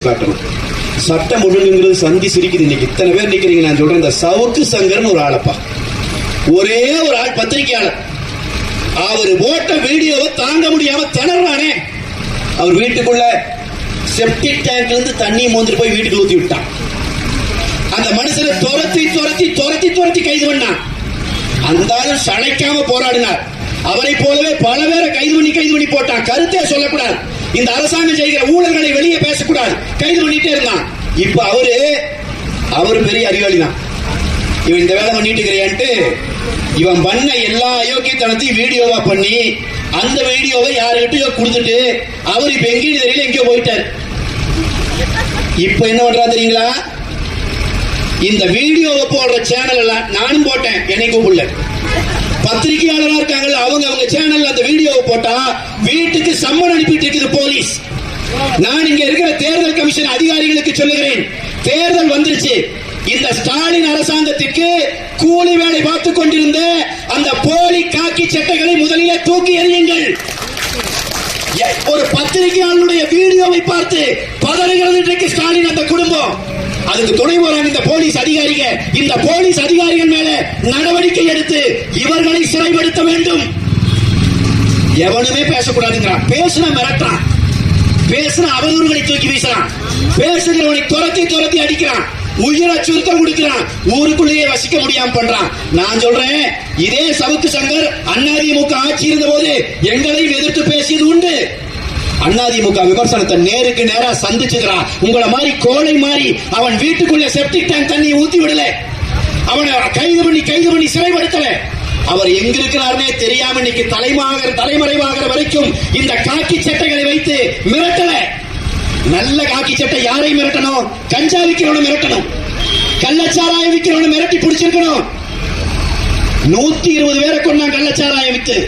காட்டணும். சட்டம் ஒழுங்குங்கிறது சந்தி சிரிக்குது. இன்னைக்கு இத்தனை பேர் நிக்கிறீங்க. நான் சொல்றேன், இந்த சவுக்கு சங்கர்னு ஒரு ஆளப்பா, ஒரே ஒரு ஆள் பத்திரிகையாளர், அவர் போட்ட வீடியோவை தாங்க முடியாம திணறானே. அவர் வீட்டுக்குள்ள செப்டிக் டேங்க்ல இருந்து தண்ணி மோந்துட்டு போய் வீட்டுக்கு ஊத்தி விட்டான். அந்த மனுஷனை துரத்தி துரத்தி துரத்தி துரத்தி கைது பண்ணான். அந்த ஆளும் சளைக்காம போராடினார். அவரை போலவே பல பேரை கைது பண்ணி போட்டான். கருத்தே சொல்லக்கூடாது, இந்த அரசாங்கம் செய்கிற ஊழல்களை வெளியே பேசக்கூடாது, கைது பண்ணிட்டே இருந்தான். இப்ப அவரு பெரிய அறிவாளி தான். இவன் இந்த வேலை பண்ணிட்டு இருக்கிறான்ட்டு இவன் பண்ண எல்லா அயோக்கியத்தனத்தையும் வீடியோவா பண்ணி அந்த வீடியோவை யாருக்கிட்டயோ கொடுத்துட்டு அவர் இப்ப எங்கேயும் தெரியல, எங்கேயோ போயிட்டார். இப்ப என்ன பண்றா தெரியுங்களா? இந்த வீடியோவை போடுற சேனல் எல்லாம் நானும் போட்டேன், என்னை கூப்பிடல. பத்திரிகையாளரா இருக்காங்கல்ல, அவங்க சேனல்ல அந்த வீடியோவை போட்டா வீட்டுக்கு சம்மன் அனுப்பிட்டு இருக்குது போலீஸ். நான் இங்க இருக்கிற தேர்தல் கமிஷன் அதிகாரிகளுக்கு சொல்லுகிறேன், தேர்தல் வந்துருச்சு. இந்த ஸ்டாலின் அரசாங்கத்திற்கு கூலி வேலை பார்த்துக் கொண்டிருந்த அந்த போலி காக்கி சட்டைகளை முதலிலே தூக்கி எறியுங்கள். ஒரு பத்திரிகையாளருடைய வீடியோவை பார்த்து பதறுகிறது இன்றைக்கு ஸ்டாலின் அந்த குடும்பம். அதுக்கு துணை போறாங்க இந்த போலீஸ் அதிகாரிக. இந்த போலீஸ் அதிகாரிகள் மேல நடவடிக்கை எடுத்து இவர்களை சிறைப்படுத்த வேண்டும். எவனுமே பேசக்கூடாதுங்கிறான், பேசுனா மிரட்டான், பேசுனா அவதூறுகளை தூக்கி வீசுறான், பேசுகிறவனை துரத்தி துரத்தி அடிக்கிறான், உயிரை சுருக்கம் கொடுக்கிறான், ஊருக்குள்ளேயே வசிக்க முடியாம பண்றான். நான் சொல்றேன், இதே சவுக்கு சங்கர் அதிமுக ஆட்சி இருந்த போது எங்களையும் எதிர்த்து பேசியது உண்டு. அதிமுக விமர்சனத்தை நேருக்கு நேரா சந்திச்சுக்கிறான். உங்களை மாதிரி கோழை மாதிரி அவன் வீட்டுக்குள்ள செப்டிக் டேங்க் தண்ணி ஊத்தி விடல, அவனை கைது பண்ணி சிறைப்படுத்தல. அவர் எங்க இருக்கிறாருன்னே தெரியாம இன்னைக்கு தலைமறைவாகிற வரைக்கும் இந்த காக்கி சட்டைகளை வைத்து மிரட்டல. நல்ல காக்கி சட்டை யாரை மிரட்டணும்? கஞ்சா விக்கிறவனை மிரட்டணும், கள்ளச்சாராயம் விக்கிறவனை மிரட்டி பிடிச்சிருக்கணும். 120 பேரை கொண்டான் கள்ளச்சாராயம் வித்து.